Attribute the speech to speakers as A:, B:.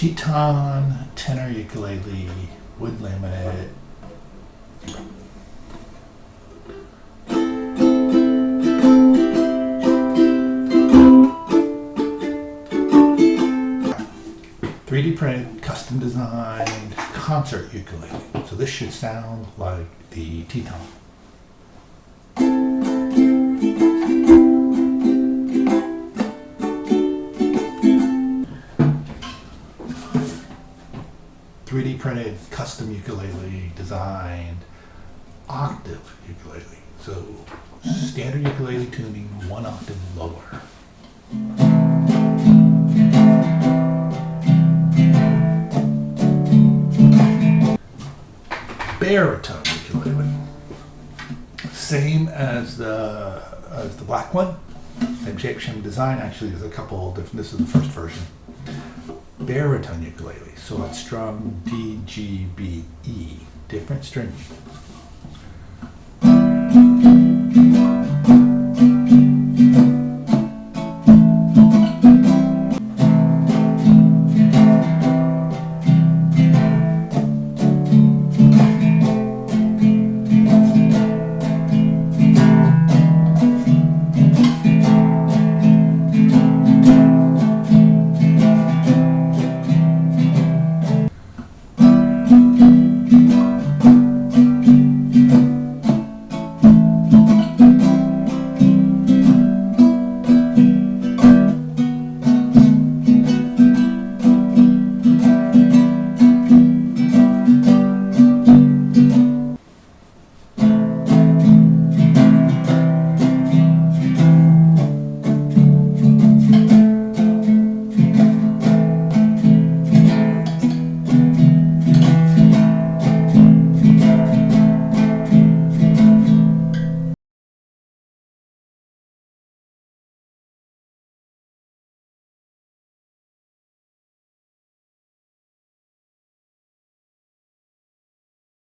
A: Teton, tenor ukulele, wood laminate. .3D printed, custom designed concert ukulele. So this should sound like the Teton. .3D printed, custom ukulele designed, Octave ukulele. So standard ukulele tuning, 1 octave lower. Baritone ukulele, same as the black one, same shape, same design. Actually, there's a couple different. This is the first version. Baritone ukulele, so it's strung DGBE, different stringing.